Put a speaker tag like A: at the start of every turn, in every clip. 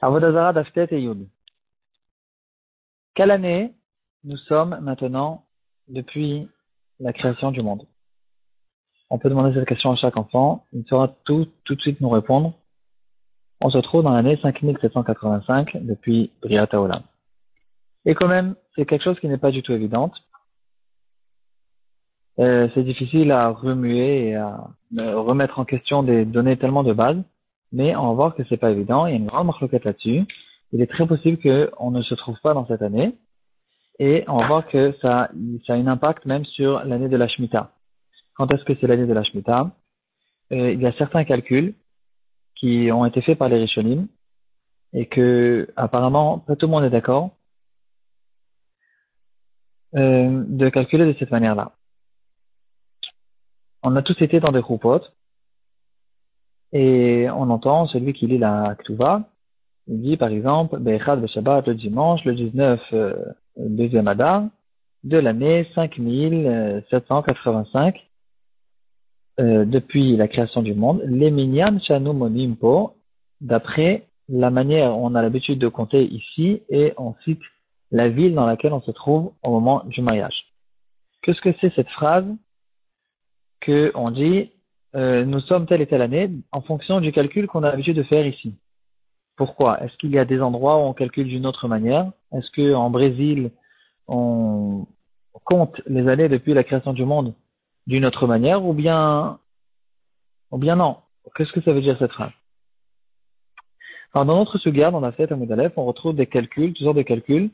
A: Avodah Zarah Daftet et Yud. Quelle année nous sommes maintenant depuis la création du monde? On peut demander cette question à chaque enfant. Il saura tout de suite nous répondre. On se trouve dans l'année 5785 depuis Briat Haolam. Et quand même, c'est quelque chose qui n'est pas du tout évident. C'est difficile à remuer et à remettre en question des données tellement de base. Mais on va voir que c'est pas évident. Il y a une grande marloquette là-dessus. Il est très possible qu'on ne se trouve pas dans cette année. Et on va voir que ça a un impact même sur l'année de la Shemitah. Quand est-ce que c'est l'année de la Shemitah? Il y a certains calculs qui ont été faits par les Rishonim et que apparemment pas tout le monde est d'accord de calculer de cette manière-là. On a tous été dans des groupotes et on entend celui qui lit la Ktuva, il dit par exemple Be'echad Be'Shabbat le dimanche, le 19 deuxième Adar de l'année 5785 depuis la création du monde, les minyan shanu monim po, d'après la manière on a l'habitude de compter ici, et on cite la ville dans laquelle on se trouve au moment du mariage. Qu'est-ce que c'est cette phrase que on dit nous sommes telle et telle année en fonction du calcul qu'on a l'habitude de faire ici? Pourquoi? Est-ce qu'il y a des endroits où on calcule d'une autre manière? Est-ce que en Brésil on compte les années depuis la création du monde d'une autre manière, ou bien non? Qu'est-ce que ça veut dire cette phrase? Alors, dans notre sugar, dans la fête à Moudalef, on retrouve des calculs, toutes sortes de calculs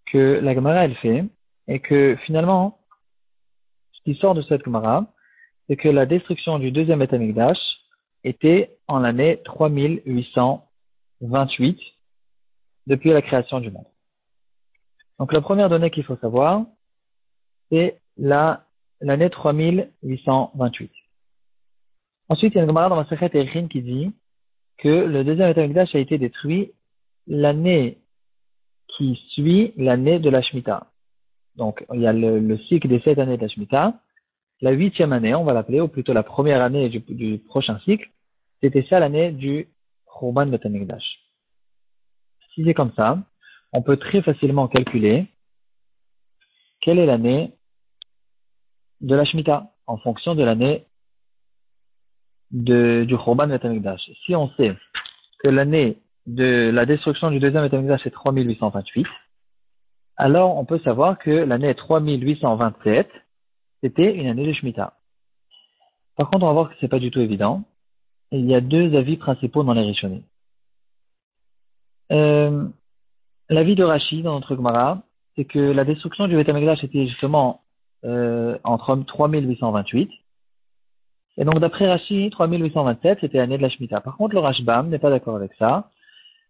A: que la Gemara elle fait, et que finalement, ce qui sort de cette Gemara, c'est que la destruction du deuxième Beth Amikdash était en l'année 3828 depuis la création du monde. Donc la première donnée qu'il faut savoir, c'est l'année 3828. Ensuite, il y a une Gemara dans la Sechet Erchin qui dit que le deuxième Beth Amikdash a été détruit l'année qui suit l'année de la Shemitah. Donc, il y a le cycle des 7 années de la Shemitah. La 8e année, on va l'appeler, ou plutôt la première année du prochain cycle, c'était ça l'année du Churban Beth Amikdash. Si c'est comme ça, on peut très facilement calculer quelle est l'année de la Shemitah en fonction de l'année du Churban Beth Amikdash. Si on sait que l'année de la destruction du deuxième Beth Amikdash est 3828, alors on peut savoir que l'année 3827, c'était une année de Shemitah. Par contre, on va voir que c'est pas du tout évident. Et il y a deux avis principaux dans les Rishonim. L'avis de Rashi dans notre Gemara, c'est que la destruction du Beth Amikdash était justement entre 3828. Et donc d'après Rashi, 3827, c'était l'année de la Shemitah. Par contre, le Rashbam n'est pas d'accord avec ça.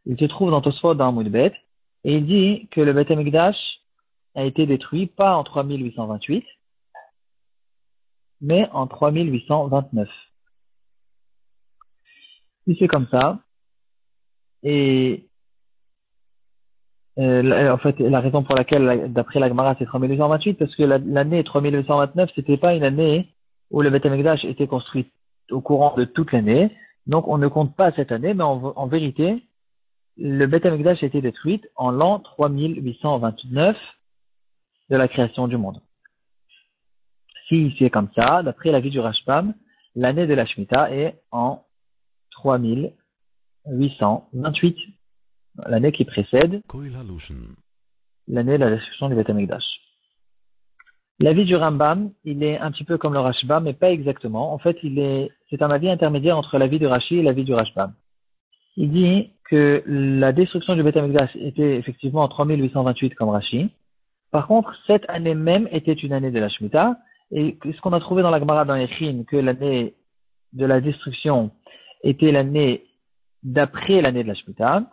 A: Il se trouve dans Tosfot, dans Amud Bet, et il dit que le Beth Amikdash a été détruit pas en 3828, mais en 3829. Si c'est comme ça, et en fait, la raison pour laquelle, d'après la Gemara, c'est 3828, parce que l'année 3829, c'était pas une année où le Beth Amikdash était construit au courant de toute l'année, donc on ne compte pas cette année, mais en vérité, le Beth Amikdash a été détruit en l'an 3829 de la création du monde. Si c'est comme ça, d'après l'avis du Rashbam, l'année de la Shemitah est en 3828, l'année qui précède l'année de la destruction du Beth Amikdash. L'avis du Rambam, il est un petit peu comme le Rashbam, mais pas exactement. En fait, c'est un avis intermédiaire entre l'avis de Rashi et l'avis du Rashbam. Il dit que la destruction du Beth Amikdash était effectivement en 3828 comme Rashi. Par contre, cette année même était une année de la Shemitah. Et ce qu'on a trouvé dans la Gemara dans Echin, que l'année de la destruction était l'année d'après l'année de la Shemitah.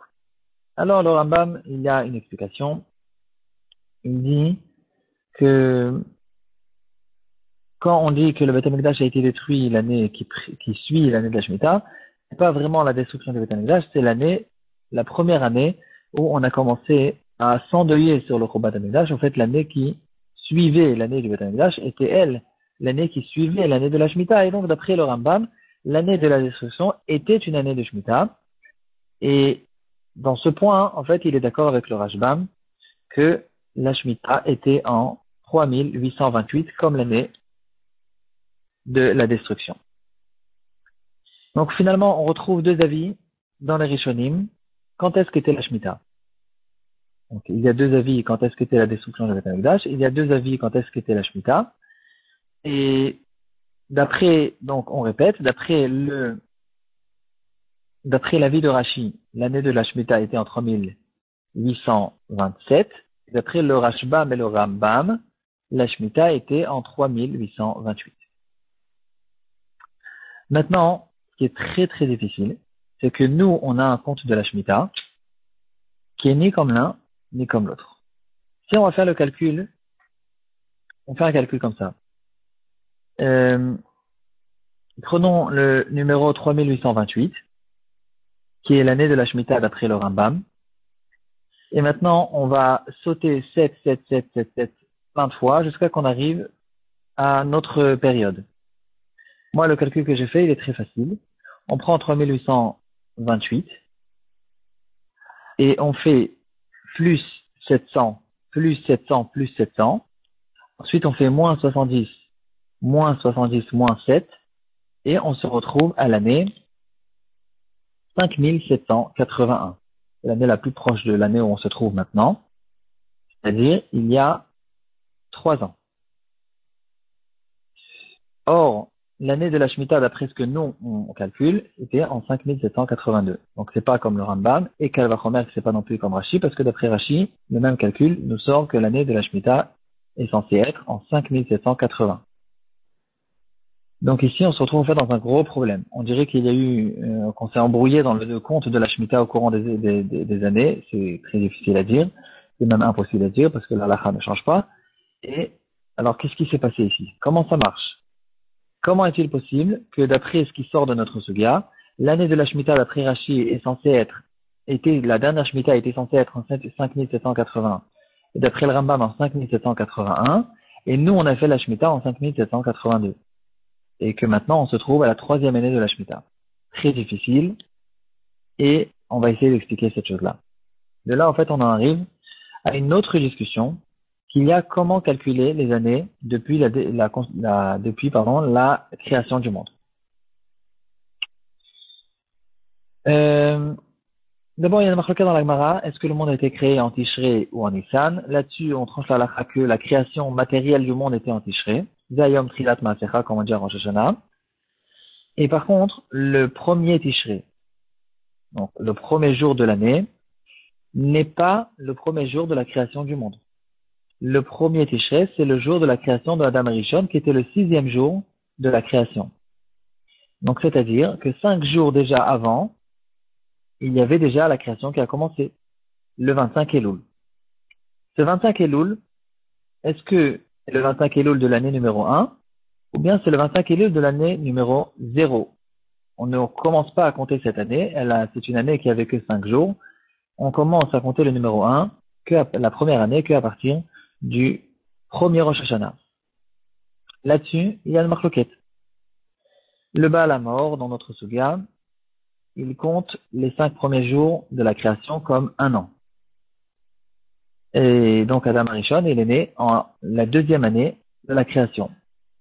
A: Alors, le Rambam, il y a une explication. Il dit que quand on dit que le Beth Amikdash a été détruit l'année qui suit l'année de la Shemitah, c'est pas vraiment la destruction du Beth Amikdash, c'est la première année où on a commencé à s'endeuiller sur le Churban Beth Amikdash. En fait, l'année qui suivait l'année du Beth Amikdash était l'année qui suivait l'année de la Shemitah. Et donc, d'après le Rambam, l'année de la destruction était une année de Shemitah. Et dans ce point, en fait, il est d'accord avec le Rashbam que la Shemitah était en 3828 comme l'année de la destruction. Donc finalement, on retrouve deux avis dans les Rishonim. Quand est-ce qu'était la Shemitah? Donc il y a deux avis quand est-ce qu'était la destruction de Beth Amikdash. Il y a deux avis quand est-ce qu'était la Shemitah. Et d'après, donc on répète, d'après l'avis de Rashi, l'année de la Shemitah était en 3827. D'après le Rashbam et le Rambam, la Shemitah était en 3828. Maintenant, ce qui est très très difficile, c'est que nous, on a un compte de la Shemitah qui est ni comme l'un, ni comme l'autre. Si on va faire le calcul, on fait un calcul comme ça. Prenons le numéro 3828, qui est l'année de la Shemitah d'après le Rambam. Et maintenant, on va sauter 7, 7, 7, 7, 7, plein de fois jusqu'à qu'on arrive à notre période. Moi, le calcul que j'ai fait, il est très facile. On prend 3828 et on fait plus 700, plus 700, plus 700. Ensuite, on fait moins 70, moins 70, moins 7. Et on se retrouve à l'année 5781. C'est l'année la plus proche de l'année où on se trouve maintenant. C'est-à-dire, il y a 3 ans. Or, l'année de la Shemitah, d'après ce que nous, on calcule, était en 5782. Donc, c'est pas comme le Rambam, et Kal Vachomer, c'est pas non plus comme Rashi, parce que d'après Rashi, le même calcul nous sort que l'année de la Shemitah est censée être en 5780. Donc ici, on se retrouve en fait dans un gros problème. On dirait qu'il y a eu, qu'on s'est embrouillé dans le compte de la Shemitah au courant des années. C'est très difficile à dire. C'est même impossible à dire parce que la halakha ne change pas. Et alors, qu'est-ce qui s'est passé ici? Comment ça marche? Comment est-il possible que d'après ce qui sort de notre Sugia, l'année de la Shemitah d'après Rashi est censée être, la dernière Shemitah était censée être en 5780, et d'après le Rambam en 5781, et nous on a fait la Shemitah en 5782. Et que maintenant on se trouve à la 3e année de la Shemitah. Très difficile, et on va essayer d'expliquer cette chose-là. De là, en fait, on en arrive à une autre discussion, qu'il y a comment calculer les années depuis la création du monde. D'abord, il y a une marque dans la Gemara. Est-ce que le monde a été créé en Tishré ou en Nissan? Là-dessus, on tranche la halakha que la création matérielle du monde était en Tishré. Zayom Trilat Maasecha, comme on dit en Rosh Hashanah. Et par contre, le premier Tishré, donc le premier jour de l'année, n'est pas le premier jour de la création du monde. Le premier Tishré, c'est le jour de la création de Adam Rishon, qui était le 6e jour de la création. Donc, c'est-à-dire que 5 jours déjà avant, il y avait déjà la création qui a commencé, le 25 Elul. Ce 25 Elul, est-ce que c'est le 25 Elul de l'année numéro 1, ou bien c'est le 25 Elul de l'année numéro 0? On ne commence pas à compter cette année, c'est une année qui avait que 5 jours. On commence à compter le numéro 1, la première année, qu'à partir du premier Rosh Hashanah. Là-dessus, il y a une marloquette. Le Baal HaMaor, dans notre Suga, il compte les 5 premiers jours de la création comme un an. Et donc Adam Rishon, il est né en la 2e année de la création.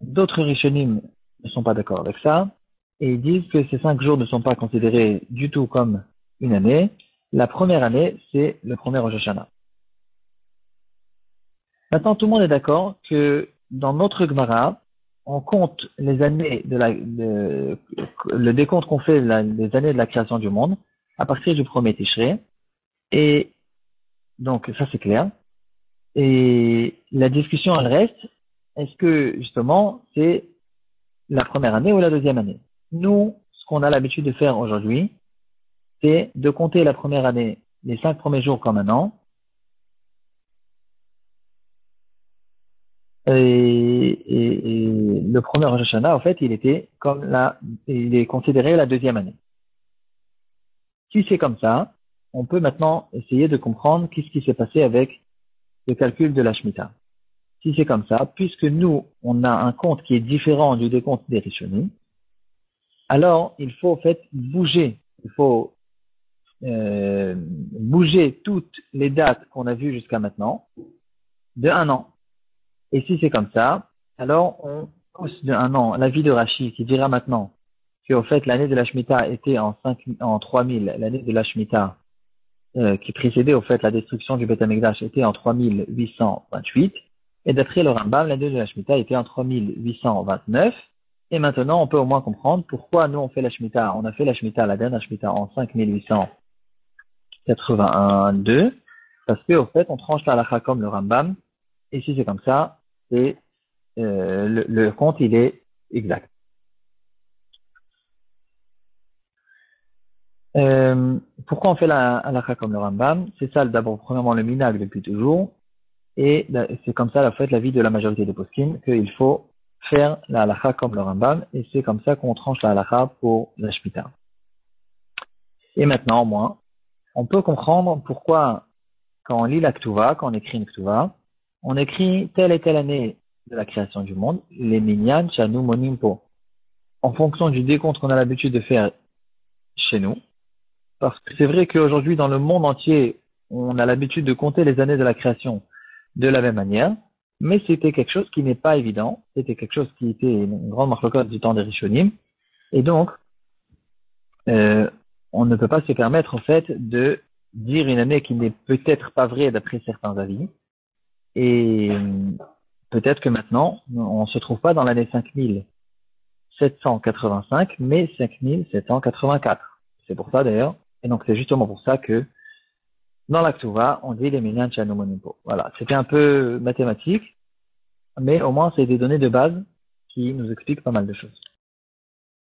A: D'autres Rishonim ne sont pas d'accord avec ça, et ils disent que ces 5 jours ne sont pas considérés du tout comme une année. La première année, c'est le premier Rosh Hashanah. Maintenant, tout le monde est d'accord que dans notre Gemara, on compte les années le décompte qu'on fait des années de la création du monde à partir du premier Tishré. Et donc, ça c'est clair. Et la discussion, elle reste, est-ce que justement c'est la première année ou la 2e année? Nous, ce qu'on a l'habitude de faire aujourd'hui, c'est de compter la première année, les 5 premiers jours comme un an. Et le premier Rosh Hashanah, en fait, il est considéré la 2e année. Si c'est comme ça, on peut maintenant essayer de comprendre qu'est-ce qui s'est passé avec le calcul de la Shemitah. Si c'est comme ça, puisque nous, on a un compte qui est différent du décompte des Rishonim, alors il faut en fait bouger, il faut bouger toutes les dates qu'on a vues jusqu'à maintenant de 1 an. Et si c'est comme ça, alors on pousse de 1 an l'avis de Rashi qui dira maintenant qu'au fait l'année de la Shemitah était en 3000, l'année de la Shemitah qui précédait au fait la destruction du Beth Amikdash était en 3828, et d'après le Rambam, l'année de la Shemitah était en 3829, et maintenant on peut au moins comprendre pourquoi nous on fait la Shemitah. On a fait la Shemitah, la dernière Shemitah en 5882, parce qu'au fait on tranche la halakha comme le Rambam, et si c'est comme ça, c'est le compte il est exact. Pourquoi on fait la halakha comme le Rambam? C'est ça d'abord premièrement le minhag depuis toujours, et c'est comme ça en fait la vie de la majorité des poskim qu'il faut faire la halakha comme le Rambam, et c'est comme ça qu'on tranche la halakha pour la Shemitah. Et maintenant au moins, on peut comprendre pourquoi quand on lit la Ktuva, quand on écrit une Ktuva, on écrit telle et telle année de la création du monde, les minyan shanu monimpo, en fonction du décompte qu'on a l'habitude de faire chez nous. Parce que c'est vrai qu'aujourd'hui, dans le monde entier, on a l'habitude de compter les années de la création de la même manière, mais c'était quelque chose qui n'est pas évident, c'était quelque chose qui était une grande marloquette du temps des Rishonim, et donc, on ne peut pas se permettre, en fait, de dire une année qui n'est peut-être pas vraie d'après certains avis, et peut-être que maintenant, on ne se trouve pas dans l'année 5785, mais 5784. C'est pour ça, d'ailleurs, et donc c'est justement pour ça que dans la Ktuva, on dit les minyan shanu monimpo. Voilà, c'était un peu mathématique, mais au moins c'est des données de base qui nous expliquent pas mal de choses.